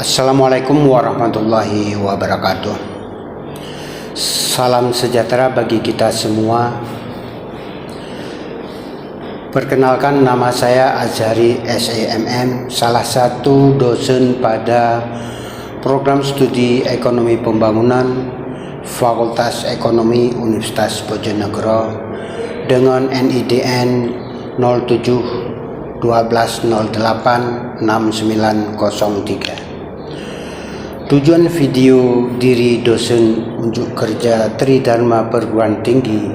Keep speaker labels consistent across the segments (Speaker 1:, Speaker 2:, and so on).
Speaker 1: Assalamualaikum warahmatullahi wabarakatuh. Salam sejahtera bagi kita semua. Perkenalkan, nama saya Azhari SEMM, salah satu dosen pada program studi Ekonomi Pembangunan Fakultas Ekonomi Universitas Bojonegoro dengan NIDN 07 12 08 6903. Tujuan video diri dosen unjuk kerja Tridharma Perguruan Tinggi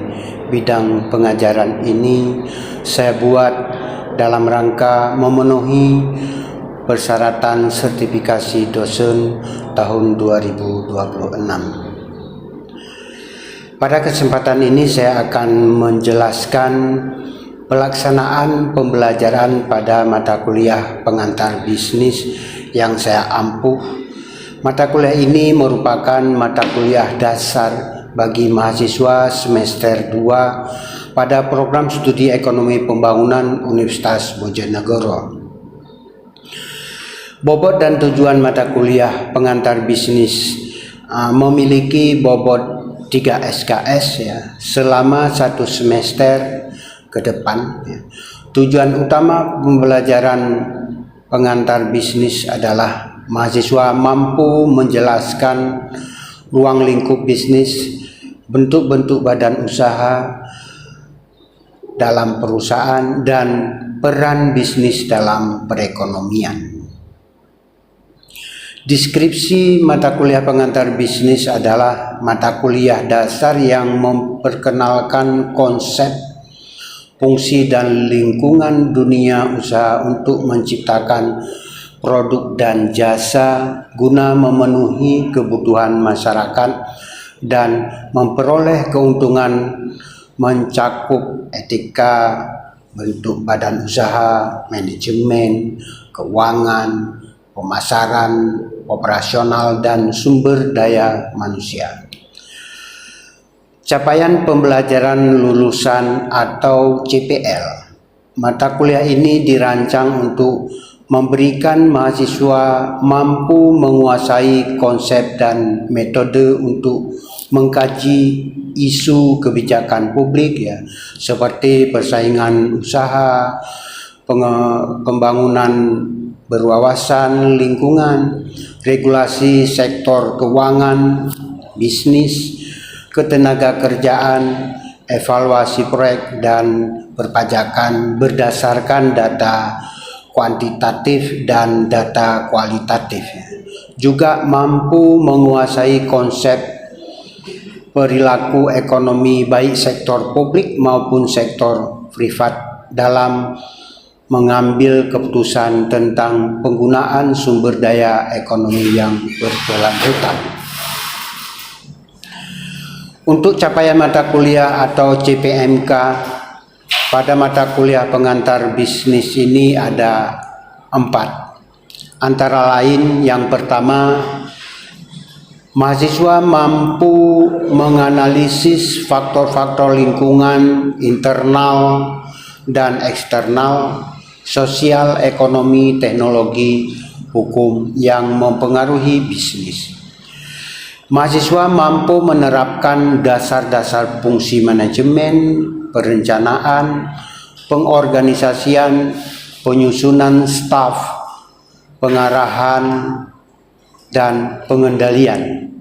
Speaker 1: bidang pengajaran ini saya buat dalam rangka memenuhi persyaratan sertifikasi dosen tahun 2026. Pada kesempatan ini saya akan menjelaskan pelaksanaan pembelajaran pada mata kuliah pengantar bisnis yang saya ampuh. Mata kuliah ini merupakan mata kuliah dasar bagi mahasiswa semester 2 pada program studi Ekonomi Pembangunan Universitas Bojonegoro. Bobot dan tujuan mata kuliah pengantar bisnis memiliki bobot 3 SKS selama 1 semester ke depan. Tujuan utama pembelajaran pengantar bisnis adalah mahasiswa mampu menjelaskan ruang lingkup bisnis, bentuk-bentuk badan usaha dalam perusahaan, dan peran bisnis dalam perekonomian. Deskripsi mata kuliah pengantar bisnis adalah mata kuliah dasar yang memperkenalkan konsep, fungsi, dan lingkungan dunia usaha untuk menciptakan produk dan jasa guna memenuhi kebutuhan masyarakat dan memperoleh keuntungan, mencakup etika, bentuk badan usaha, manajemen, keuangan, pemasaran, operasional, dan sumber daya manusia. Capaian pembelajaran lulusan atau CPL. Mata kuliah ini dirancang untuk memberikan mahasiswa mampu menguasai konsep dan metode untuk mengkaji isu kebijakan publik seperti persaingan usaha, pembangunan berwawasan lingkungan, regulasi sektor keuangan, bisnis, ketenaga kerjaan, evaluasi proyek, dan perpajakan berdasarkan data kuantitatif dan data kualitatif. Juga mampu menguasai konsep perilaku ekonomi baik sektor publik maupun sektor privat dalam mengambil keputusan tentang penggunaan sumber daya ekonomi yang berkelanjutan. Untuk capaian mata kuliah atau CPMK pada mata kuliah pengantar bisnis ini ada 4. Antara lain, yang pertama, mahasiswa mampu menganalisis faktor-faktor lingkungan internal dan eksternal, sosial, ekonomi, teknologi, hukum yang mempengaruhi bisnis. Mahasiswa mampu menerapkan dasar-dasar fungsi manajemen, perencanaan, pengorganisasian, penyusunan staf, pengarahan, dan pengendalian.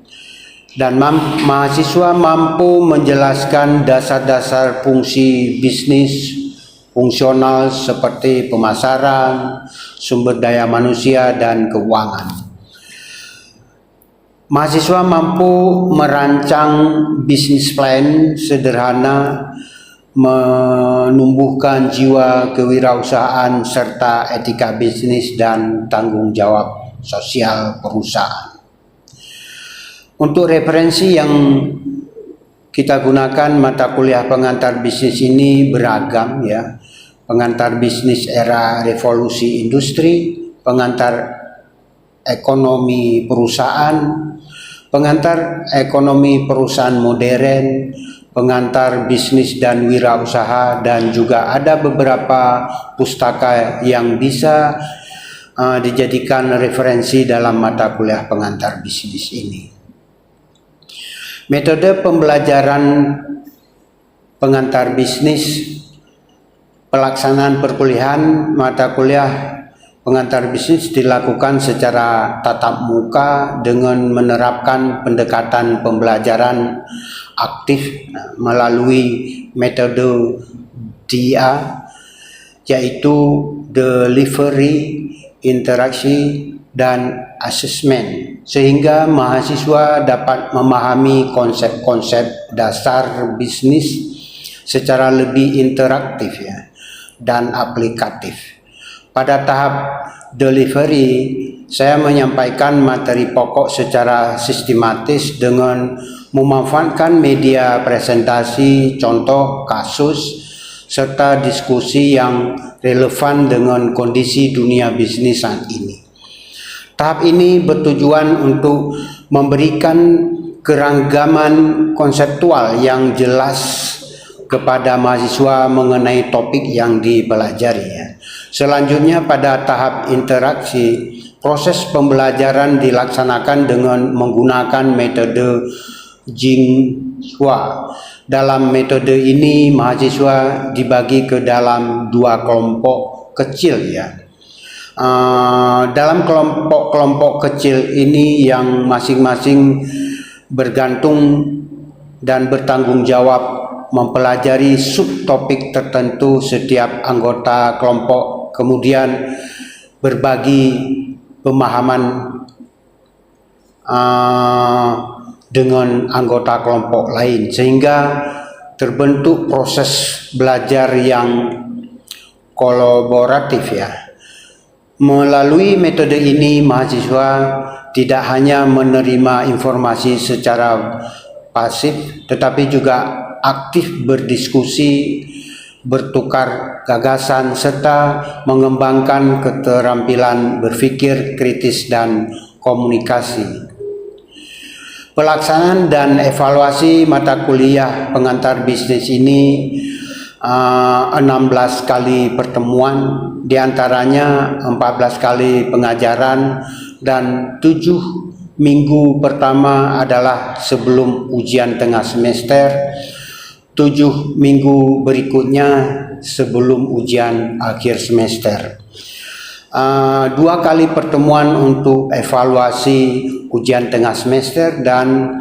Speaker 1: Dan mahasiswa mampu menjelaskan dasar-dasar fungsi bisnis fungsional seperti pemasaran, sumber daya manusia, dan keuangan. Mahasiswa mampu merancang bisnis plan sederhana, menumbuhkan jiwa kewirausahaan serta etika bisnis dan tanggung jawab sosial perusahaan. Untuk referensi yang kita gunakan mata kuliah pengantar bisnis ini beragam Pengantar bisnis era revolusi industri, pengantar ekonomi perusahaan, pengantar ekonomi perusahaan modern, pengantar bisnis dan wirausaha, dan juga ada beberapa pustaka yang bisa dijadikan referensi dalam mata kuliah pengantar bisnis ini. Metode pembelajaran pengantar bisnis, pelaksanaan perkuliahan mata kuliah pengantar bisnis dilakukan secara tatap muka dengan menerapkan pendekatan pembelajaran aktif melalui metode DIA, yaitu delivery, interaksi, dan assessment, sehingga mahasiswa dapat memahami konsep-konsep dasar bisnis secara lebih interaktif dan aplikatif. Pada tahap delivery, saya menyampaikan materi pokok secara sistematis dengan memanfaatkan media presentasi, contoh, kasus, serta diskusi yang relevan dengan kondisi dunia bisnis saat ini. Tahap ini bertujuan untuk memberikan keragaman konseptual yang jelas kepada mahasiswa mengenai topik yang dipelajari. Selanjutnya, pada tahap interaksi, proses pembelajaran dilaksanakan dengan menggunakan metode Jingshua. Dalam metode ini, mahasiswa dibagi ke dalam 2 kelompok kecil dalam kelompok-kelompok kecil ini yang masing-masing bergantung dan bertanggung jawab mempelajari subtopik tertentu. Setiap anggota kelompok kemudian berbagi pemahaman dengan anggota kelompok lain, sehingga terbentuk proses belajar yang kolaboratif Melalui metode ini, mahasiswa tidak hanya menerima informasi secara pasif, tetapi juga aktif berdiskusi, bertukar gagasan, serta mengembangkan keterampilan berpikir kritis dan komunikasi. Pelaksanaan dan evaluasi mata kuliah pengantar bisnis ini 16 kali pertemuan, diantaranya 14 kali pengajaran, dan 7 minggu pertama adalah sebelum ujian tengah semester, 7 minggu berikutnya sebelum ujian akhir semester. 2 kali pertemuan untuk evaluasi ujian tengah semester dan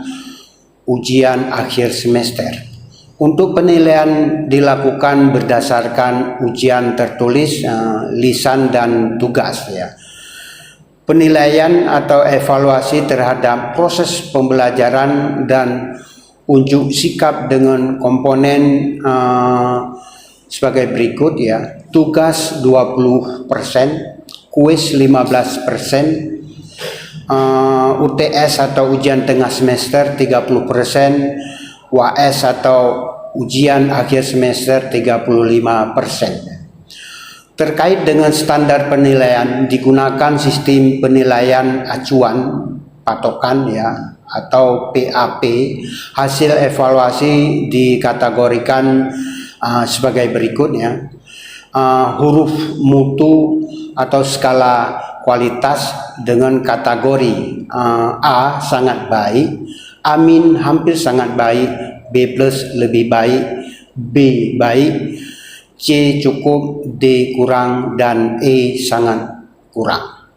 Speaker 1: ujian akhir semester. Untuk penilaian dilakukan berdasarkan ujian tertulis, lisan, dan tugas Penilaian atau evaluasi terhadap proses pembelajaran dan unjuk sikap dengan komponen sebagai berikut Tugas 20%, kuis 15%, UTS atau ujian tengah semester 30%, UAS atau ujian akhir semester 35%. Terkait dengan standar penilaian, digunakan sistem penilaian acuan patokan atau PAP. Hasil evaluasi dikategorikan sebagai berikut huruf mutu atau skala kualitas dengan kategori A sangat baik, A- hampir sangat baik, B+ lebih baik, B baik, C cukup, D kurang, dan E sangat kurang.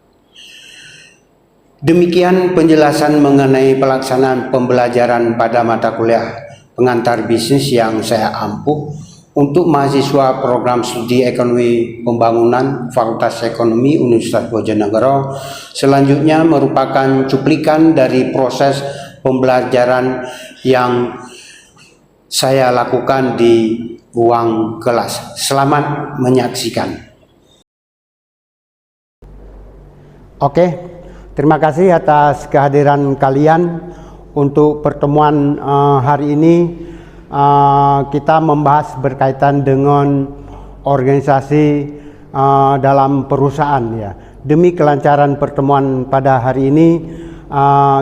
Speaker 1: Demikian penjelasan mengenai pelaksanaan pembelajaran pada mata kuliah pengantar bisnis yang saya ampuh untuk mahasiswa program studi ekonomi pembangunan Fakultas Ekonomi Universitas Bojonegoro. Selanjutnya merupakan cuplikan dari proses pembelajaran yang saya lakukan di ruang kelas. Selamat menyaksikan. Oke, terima kasih atas kehadiran kalian untuk pertemuan hari ini. Kita membahas berkaitan dengan organisasi dalam perusahaan Demi kelancaran pertemuan pada hari ini,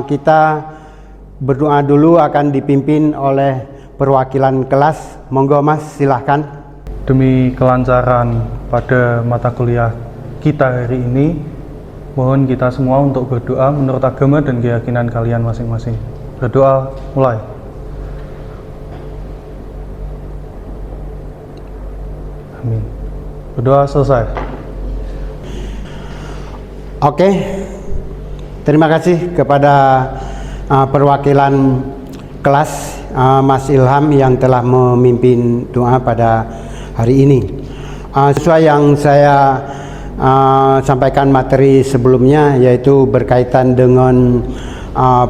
Speaker 1: kita berdoa dulu akan dipimpin oleh perwakilan kelas. Monggo Mas, silahkan.
Speaker 2: Demi kelancaran pada mata kuliah kita hari ini, Mohon kita semua untuk berdoa menurut agama dan keyakinan kalian masing-masing. Berdoa, mulai. Amin. Berdoa selesai.
Speaker 1: Oke, terima kasih kepada perwakilan kelas Mas Ilham yang telah memimpin doa pada hari ini. Sesuai yang saya sampaikan materi sebelumnya, yaitu berkaitan dengan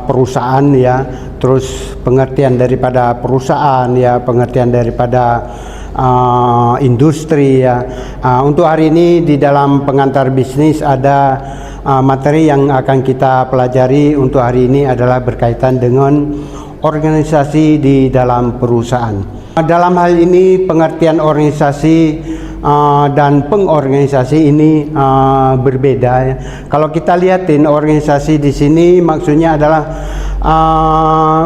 Speaker 1: perusahaan ya, terus pengertian daripada perusahaan ya, pengertian daripada industri ya. Untuk hari ini di dalam pengantar bisnis ada materi yang akan kita pelajari untuk hari ini adalah berkaitan dengan organisasi di dalam perusahaan. Dalam hal ini pengertian organisasi dan pengorganisasi ini berbeda ya. Kalau kita lihatin organisasi di sini maksudnya adalah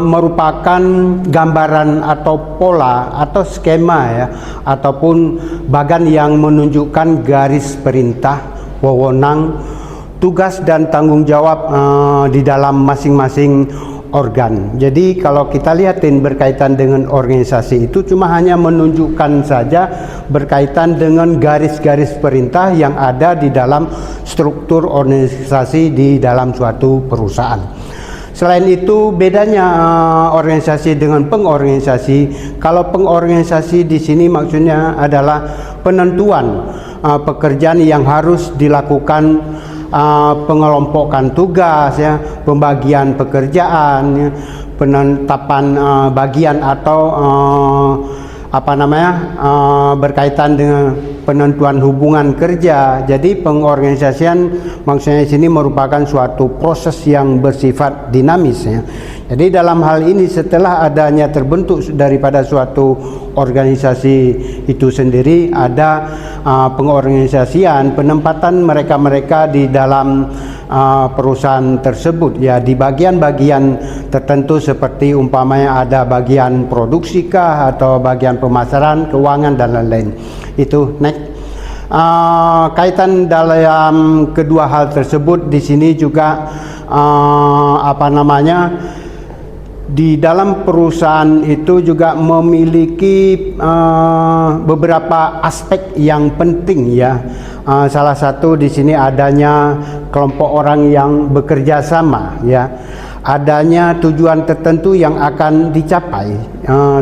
Speaker 1: merupakan gambaran atau pola atau skema ya, ataupun bagan yang menunjukkan garis perintah, wewenang, tugas dan tanggung jawab di dalam masing-masing organ. Jadi kalau kita lihatin berkaitan dengan organisasi itu cuma hanya menunjukkan saja berkaitan dengan garis-garis perintah yang ada di dalam struktur organisasi di dalam suatu perusahaan. Selain itu bedanya organisasi dengan pengorganisasi. Kalau pengorganisasi di sini maksudnya adalah penentuan pekerjaan yang harus dilakukan, pengelompokan tugas ya, pembagian pekerjaan ya, penetapan bagian atau berkaitan dengan penentuan hubungan kerja. Jadi pengorganisasian maksudnya di sini merupakan suatu proses yang bersifat dinamis ya. Jadi dalam hal ini setelah adanya terbentuk daripada suatu organisasi itu sendiri, ada pengorganisasian, penempatan mereka-mereka di dalam perusahaan tersebut ya, di bagian-bagian tertentu seperti umpamanya ada bagian produksi kah atau bagian pemasaran, keuangan dan lain-lain. Itu next. Kaitan dalam kedua hal tersebut di sini juga di dalam perusahaan itu juga memiliki beberapa aspek yang penting ya. Salah satu di sini adanya kelompok orang yang bekerja sama ya, adanya tujuan tertentu yang akan dicapai,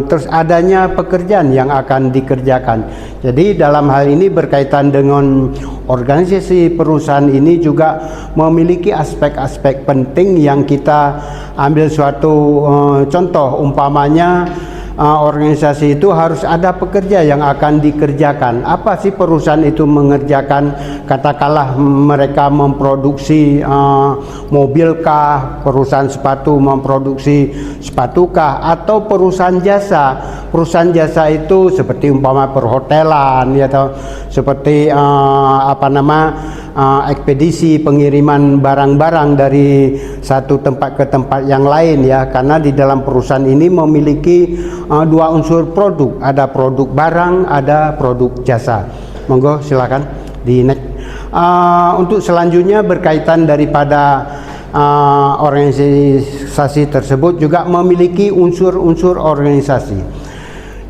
Speaker 1: terus adanya pekerjaan yang akan dikerjakan. Jadi dalam hal ini berkaitan dengan organisasi perusahaan ini juga memiliki aspek-aspek penting yang kita ambil suatu contoh, umpamanya organisasi itu harus ada pekerja yang akan dikerjakan. Apa sih perusahaan itu mengerjakan? Katakanlah mereka memproduksi mobilkah, perusahaan sepatu memproduksi sepatukah, atau perusahaan jasa. Perusahaan jasa itu seperti umpama perhotelan ya, atau seperti ekspedisi pengiriman barang-barang dari satu tempat ke tempat yang lain ya, karena di dalam perusahaan ini memiliki dua unsur produk, ada produk barang, ada produk jasa. Monggo silakan di next. Untuk selanjutnya berkaitan daripada organisasi tersebut juga memiliki unsur-unsur organisasi.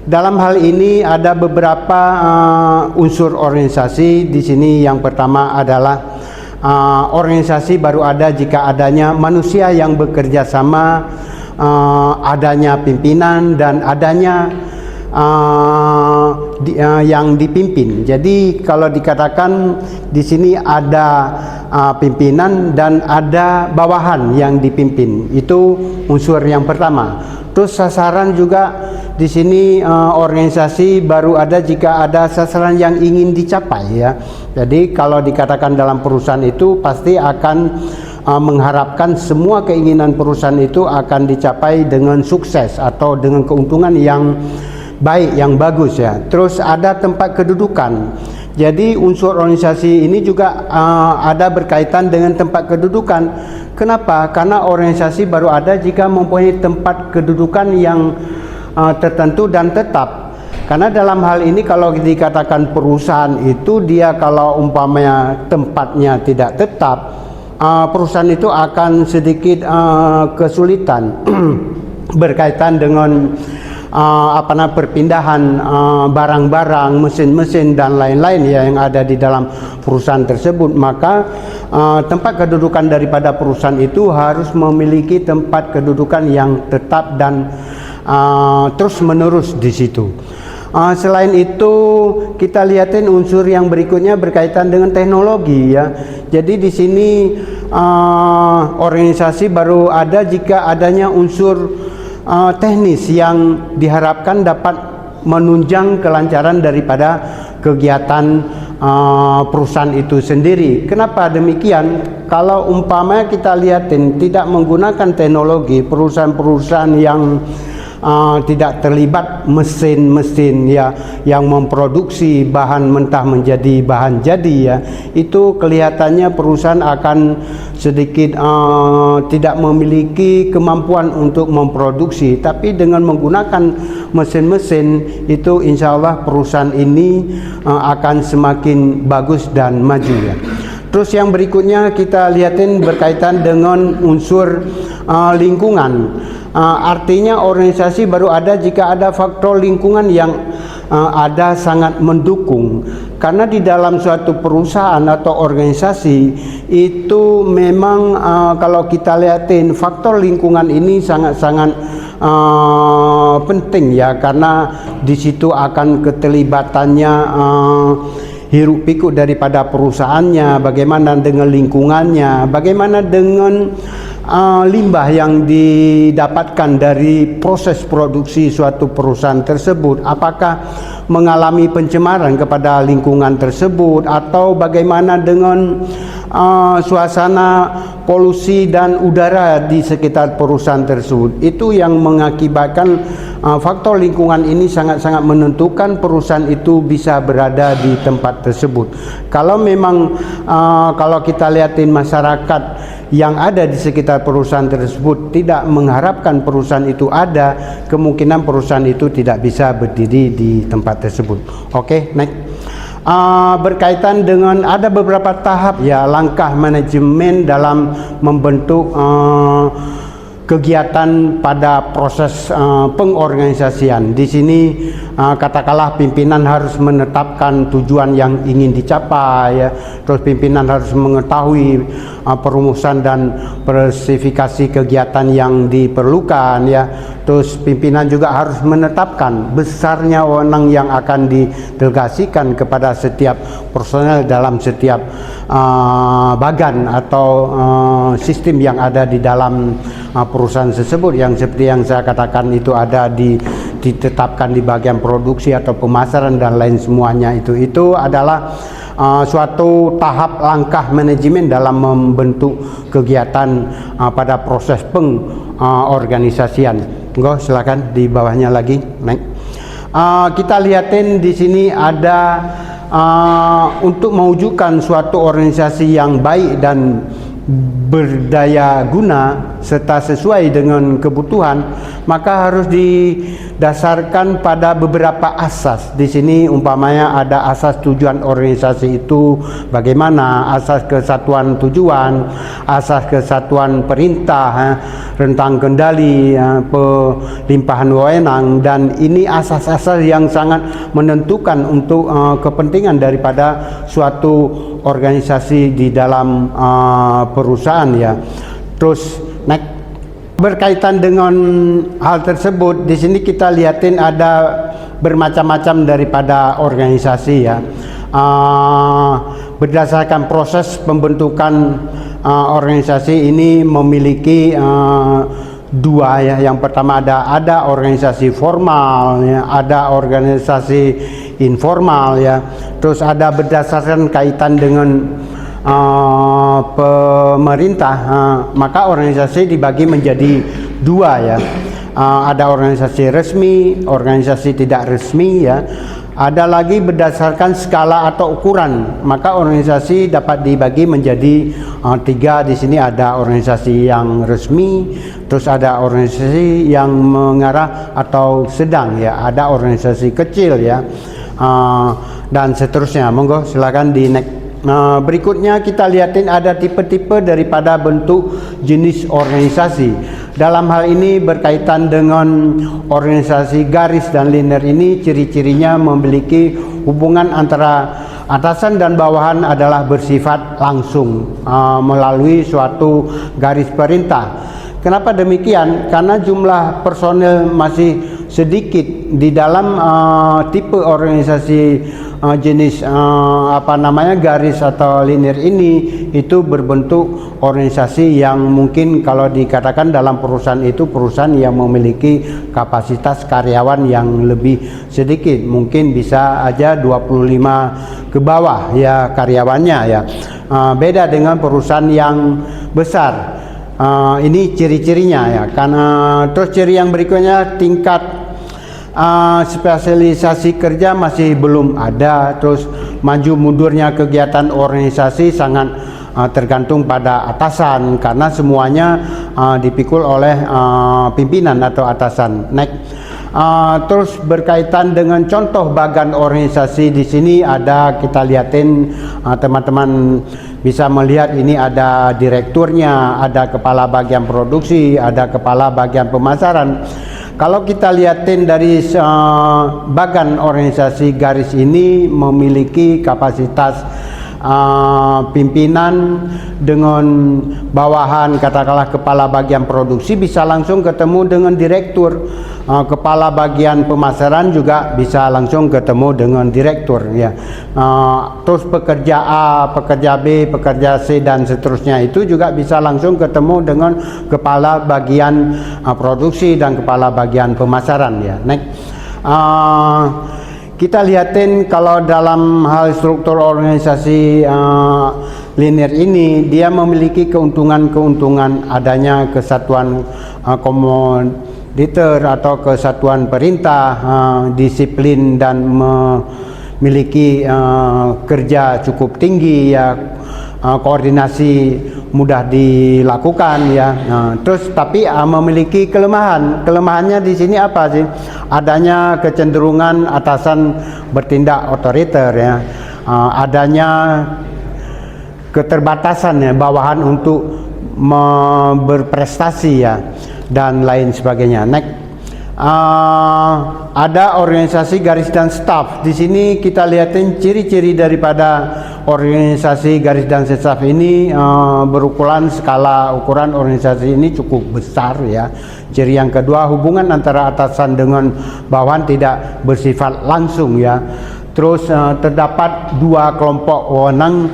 Speaker 1: Dalam hal ini ada beberapa unsur organisasi di sini. Yang pertama adalah organisasi baru ada jika adanya manusia yang bekerja sama, adanya pimpinan dan adanya yang dipimpin. Jadi kalau dikatakan di sini ada pimpinan dan ada bawahan yang dipimpin, itu unsur yang pertama. Terus sasaran juga di sini organisasi baru ada jika ada sasaran yang ingin dicapai ya. Jadi kalau dikatakan dalam perusahaan itu pasti akan mengharapkan semua keinginan perusahaan itu akan dicapai dengan sukses atau dengan keuntungan yang baik, yang bagus ya. Terus ada tempat kedudukan. Jadi unsur organisasi ini juga ada berkaitan dengan tempat kedudukan. Kenapa? Karena organisasi baru ada jika mempunyai tempat kedudukan yang tertentu dan tetap. Karena dalam hal ini kalau dikatakan perusahaan itu dia kalau umpamanya tempatnya tidak tetap, perusahaan itu akan sedikit kesulitan berkaitan dengan perpindahan barang-barang, mesin-mesin dan lain-lain ya yang ada di dalam perusahaan tersebut. Maka tempat kedudukan daripada perusahaan itu harus memiliki tempat kedudukan yang tetap dan terus menerus di situ. Selain itu kita lihatin unsur yang berikutnya berkaitan dengan teknologi ya. Jadi di sini organisasi baru ada jika adanya unsur teknis yang diharapkan dapat menunjang kelancaran daripada kegiatan perusahaan itu sendiri. Kenapa demikian? Kalau umpamanya kita lihatin tidak menggunakan teknologi, perusahaan-perusahaan yang tidak terlibat mesin-mesin ya yang memproduksi bahan mentah menjadi bahan jadi ya, itu kelihatannya perusahaan akan sedikit tidak memiliki kemampuan untuk memproduksi. Tapi dengan menggunakan mesin-mesin itu insya Allah perusahaan ini akan semakin bagus dan maju ya. Terus yang berikutnya kita lihatin berkaitan dengan unsur lingkungan. Artinya organisasi baru ada jika ada faktor lingkungan yang ada sangat mendukung. Karena di dalam suatu perusahaan atau organisasi itu memang kalau kita lihatin faktor lingkungan ini sangat-sangat penting ya, karena di situ akan keterlibatannya hiruk pikuk daripada perusahaannya, bagaimana dengan lingkungannya, bagaimana dengan limbah yang didapatkan dari proses produksi suatu perusahaan tersebut, apakah mengalami pencemaran kepada lingkungan tersebut, atau bagaimana dengan suasana polusi dan udara di sekitar perusahaan tersebut. Itu yang mengakibatkan faktor lingkungan ini sangat-sangat menentukan perusahaan itu bisa berada di tempat tersebut. Kalau memang kalau kita lihatin masyarakat yang ada di sekitar perusahaan tersebut tidak mengharapkan perusahaan itu ada, kemungkinan perusahaan itu tidak bisa berdiri di tempat tersebut. Oke, next. Berkaitan dengan ada beberapa tahap ya langkah manajemen dalam membentuk kegiatan pada proses pengorganisasian. Di sini katakanlah pimpinan harus menetapkan tujuan yang ingin dicapai ya. Terus pimpinan harus mengetahui perumusan dan spesifikasi kegiatan yang diperlukan ya. Terus pimpinan juga harus menetapkan besarnya wewenang yang akan didelegasikan kepada setiap personel dalam setiap bagan atau sistem yang ada di dalam perusahaan tersebut, yang seperti yang saya katakan itu ada ditetapkan di bagian produksi atau pemasaran dan lain semuanya. Itu adalah suatu tahap langkah manajemen dalam membentuk kegiatan pada proses pengorganisasian. Silakan di bawahnya lagi, naik. Kita lihatin di sini ada untuk mewujudkan suatu organisasi yang baik dan berdaya guna serta sesuai dengan kebutuhan, maka harus didasarkan pada beberapa asas. Di sini umpamanya ada asas tujuan organisasi itu bagaimana, asas kesatuan tujuan, asas kesatuan perintah, rentang kendali, pelimpahan wewenang, dan ini asas-asas yang sangat menentukan untuk kepentingan daripada suatu organisasi di dalam perusahaan ya. Terus next. Berkaitan dengan hal tersebut, di sini kita lihatin ada bermacam-macam daripada organisasi ya. Berdasarkan proses pembentukan organisasi ini memiliki dua ya. Yang pertama ada organisasi formal ya, ada organisasi informal ya. Terus ada berdasarkan kaitan dengan pemerintah, maka organisasi dibagi menjadi dua ya. Ada organisasi resmi, organisasi tidak resmi ya. Ada lagi berdasarkan skala atau ukuran, maka organisasi dapat dibagi menjadi tiga. Di sini ada organisasi yang resmi, terus ada organisasi yang mengarah atau sedang ya, ada organisasi kecil ya, dan seterusnya. Monggo silakan di next. Berikutnya kita lihatin ada tipe-tipe daripada bentuk jenis organisasi. Dalam hal ini berkaitan dengan organisasi garis dan linear ini, ciri-cirinya memiliki hubungan antara atasan dan bawahan adalah bersifat langsung melalui suatu garis perintah. Kenapa demikian? Karena jumlah personel masih sedikit di dalam tipe organisasi jenis garis atau linear ini, itu berbentuk organisasi yang mungkin kalau dikatakan dalam perusahaan itu perusahaan yang memiliki kapasitas karyawan yang lebih sedikit, mungkin bisa aja 25 ke bawah ya karyawannya ya. Beda dengan perusahaan yang besar. Ini ciri-cirinya ya. Karena terus ciri yang berikutnya, tingkat spesialisasi kerja masih belum ada. Terus maju mundurnya kegiatan organisasi sangat tergantung pada atasan, karena semuanya dipikul oleh pimpinan atau atasan. Next. Terus berkaitan dengan contoh bagan organisasi di sini ada, kita lihatin teman-teman bisa melihat ini ada direkturnya, ada kepala bagian produksi, ada kepala bagian pemasaran. Kalau kita lihatin dari bagan organisasi garis ini memiliki kapasitas pimpinan dengan bawahan, katakanlah kepala bagian produksi bisa langsung ketemu dengan direktur, kepala bagian pemasaran juga bisa langsung ketemu dengan direktur ya. Terus pekerja A, pekerja B, pekerja C dan seterusnya itu juga bisa langsung ketemu dengan kepala bagian produksi dan kepala bagian pemasaran ya. Next. Kita lihatin kalau dalam hal struktur organisasi linear ini, dia memiliki keuntungan-keuntungan adanya kesatuan komoditor atau kesatuan perintah, disiplin dan memiliki kerja cukup tinggi ya, koordinasi mudah dilakukan ya. Terus tapi memiliki kelemahan. Kelemahannya di sini apa sih? Adanya kecenderungan atasan bertindak otoriter ya. Adanya keterbatasan ya bawahan untuk berprestasi ya dan lain sebagainya. Next. Ada organisasi garis dan staf. Di sini kita lihatin ciri-ciri daripada organisasi garis dan staf ini, berukuran skala ukuran organisasi ini cukup besar ya. Ciri yang kedua, hubungan antara atasan dengan bawahan tidak bersifat langsung ya. Terus terdapat dua kelompok wewenang,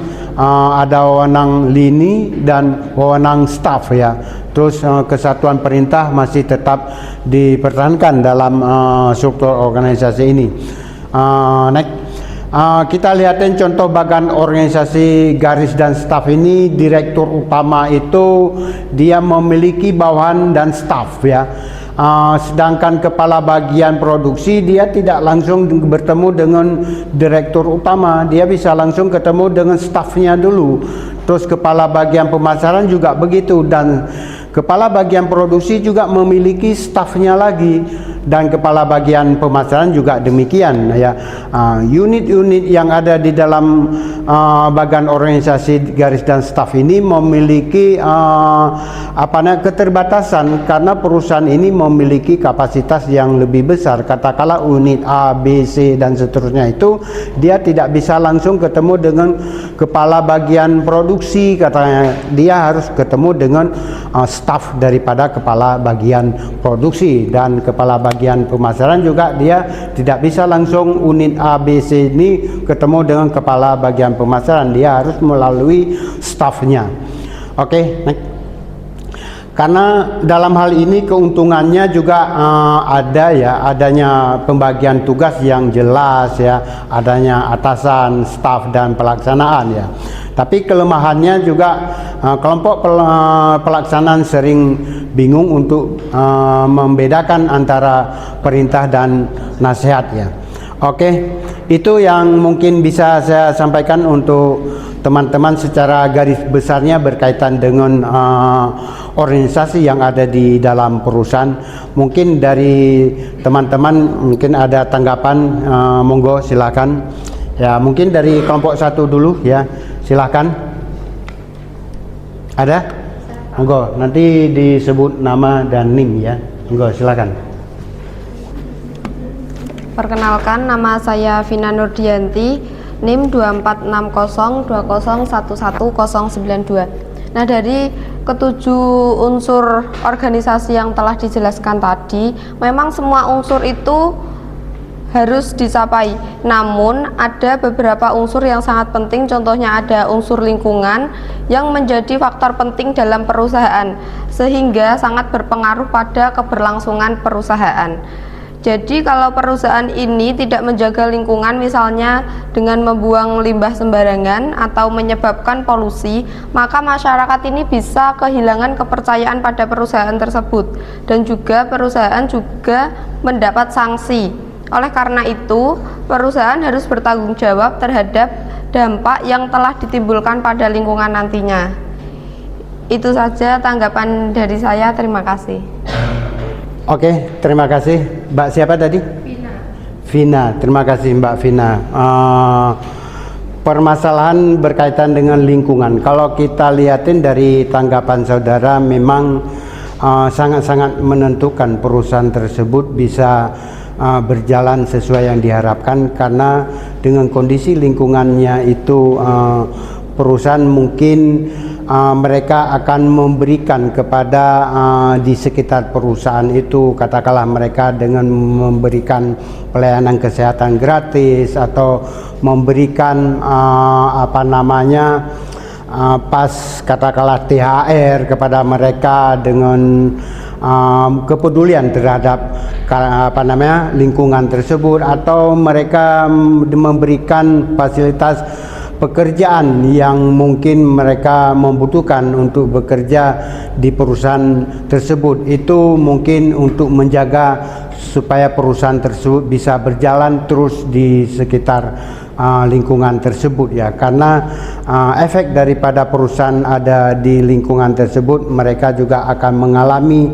Speaker 1: ada wewenang lini dan wewenang staf ya. Terus kesatuan perintah masih tetap dipertahankan dalam struktur organisasi ini. Next. Kita lihatin contoh bagan organisasi garis dan staf ini. Direktur utama itu dia memiliki bawahan dan staf ya. Sedangkan kepala bagian produksi dia tidak langsung bertemu dengan direktur utama, dia bisa langsung ketemu dengan stafnya dulu. Terus kepala bagian pemasaran juga begitu, dan kepala bagian produksi juga memiliki stafnya lagi, dan kepala bagian pemasaran juga demikian ya. Unit-unit yang ada di dalam bagan organisasi garis dan staf ini memiliki keterbatasan, karena perusahaan ini memiliki kapasitas yang lebih besar. Katakanlah unit A, B, C dan seterusnya itu dia tidak bisa langsung ketemu dengan kepala bagian produksi, katanya dia harus ketemu dengan staf daripada kepala bagian produksi, dan kepala bagian pemasaran juga dia tidak bisa langsung unit A, B, C ini ketemu dengan kepala bagian pemasaran, dia harus melalui stafnya. Oke, next. Karena dalam hal ini keuntungannya juga ada ya, adanya pembagian tugas yang jelas ya, adanya atasan, staf dan pelaksanaan ya. Tapi kelemahannya juga kelompok pelaksanaan sering bingung untuk membedakan antara perintah dan nasihat ya. Oke, itu yang mungkin bisa saya sampaikan untuk teman-teman secara garis besarnya berkaitan dengan organisasi yang ada di dalam perusahaan. Mungkin dari teman-teman mungkin ada tanggapan, monggo silakan. Ya, mungkin dari kelompok 1 dulu ya. Silahkan. Ada? Monggo, nanti disebut nama dan NIM ya. Monggo, silakan.
Speaker 3: Perkenalkan, nama saya Vina Nurdianti, NIM 246020111092. Nah, dari ketujuh unsur organisasi yang telah dijelaskan tadi, memang semua unsur itu harus dicapai. Namun ada beberapa unsur yang sangat penting, contohnya ada unsur lingkungan yang menjadi faktor penting dalam perusahaan sehingga sangat berpengaruh pada keberlangsungan perusahaan. Jadi kalau perusahaan ini tidak menjaga lingkungan, misalnya dengan membuang limbah sembarangan atau menyebabkan polusi, maka masyarakat ini bisa kehilangan kepercayaan pada perusahaan tersebut dan juga perusahaan juga mendapat sanksi. Oleh karena itu, perusahaan harus bertanggung jawab terhadap dampak yang telah ditimbulkan pada lingkungan nantinya. Itu saja tanggapan dari saya, terima kasih.
Speaker 1: Oke, terima kasih. Mbak siapa tadi?
Speaker 3: Vina.
Speaker 1: Vina, terima kasih Mbak Vina. Permasalahan berkaitan dengan lingkungan. Kalau kita lihatin dari tanggapan saudara, memang sangat-sangat menentukan perusahaan tersebut bisa berjalan sesuai yang diharapkan, karena dengan kondisi lingkungannya itu perusahaan mungkin mereka akan memberikan kepada di sekitar perusahaan itu, katakanlah mereka dengan memberikan pelayanan kesehatan gratis atau memberikan pas katakanlah THR kepada mereka dengan kepedulian terhadap lingkungan tersebut, atau mereka memberikan fasilitas pekerjaan yang mungkin mereka membutuhkan untuk bekerja di perusahaan tersebut. Itu mungkin untuk menjaga supaya perusahaan tersebut bisa berjalan terus di sekitar lingkungan tersebut ya, karena efek daripada perusahaan ada di lingkungan tersebut, mereka juga akan mengalami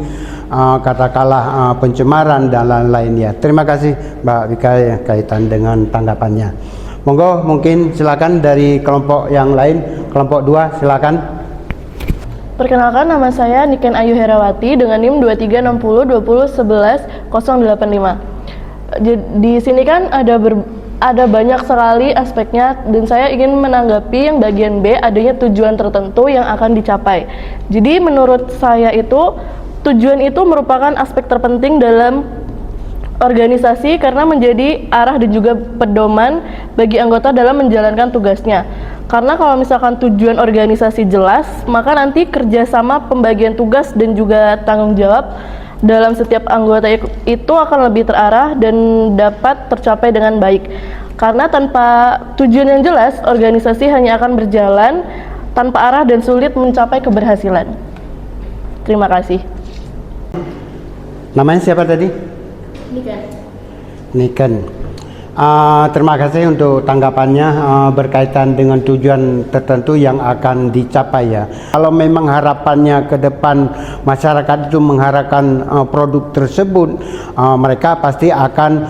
Speaker 1: katakanlah pencemaran dan lain-lain ya. Terima kasih Mbak Wika ya, kaitan dengan tanggapannya. Monggo, mungkin silakan dari kelompok yang lain, kelompok 2 silakan.
Speaker 4: Perkenalkan, nama saya Niken Ayu Herawati dengan NIM 236020111085. Di sini kan ada banyak sekali aspeknya, dan saya ingin menanggapi yang bagian B, adanya tujuan tertentu yang akan dicapai. Jadi menurut saya itu tujuan itu merupakan aspek terpenting dalam organisasi karena menjadi arah dan juga pedoman bagi anggota dalam menjalankan tugasnya. Karena kalau misalkan tujuan organisasi jelas, maka nanti kerjasama, pembagian tugas dan juga tanggung jawab dalam setiap anggota itu akan lebih terarah dan dapat tercapai dengan baik. Karena tanpa tujuan yang jelas, organisasi hanya akan berjalan tanpa arah dan sulit mencapai keberhasilan. Terima kasih.
Speaker 1: Namanya siapa tadi? Niken. Terima kasih untuk tanggapannya berkaitan dengan tujuan tertentu yang akan dicapai ya. Kalau memang harapannya ke depan masyarakat itu mengharapkan produk tersebut, mereka pasti akan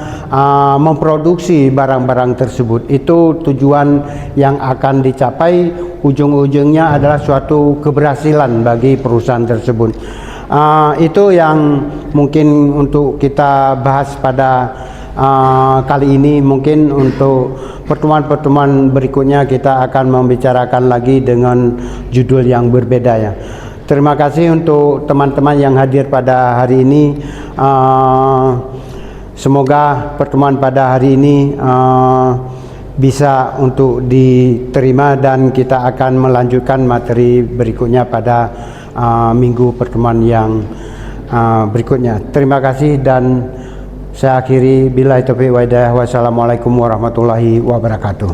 Speaker 1: memproduksi barang-barang tersebut. Itu tujuan yang akan dicapai, ujung-ujungnya adalah suatu keberhasilan bagi perusahaan tersebut. Itu yang mungkin untuk kita bahas pada kali ini. Mungkin untuk pertemuan-pertemuan berikutnya kita akan membicarakan lagi dengan judul yang berbeda ya. Terima kasih untuk teman-teman yang hadir pada hari ini. Semoga pertemuan pada hari ini bisa untuk diterima, dan kita akan melanjutkan materi berikutnya pada minggu pertemuan yang berikutnya. Terima kasih dan saya akhiri. Billahi taufiq wa hidayah. Wassalamualaikum warahmatullahi wabarakatuh.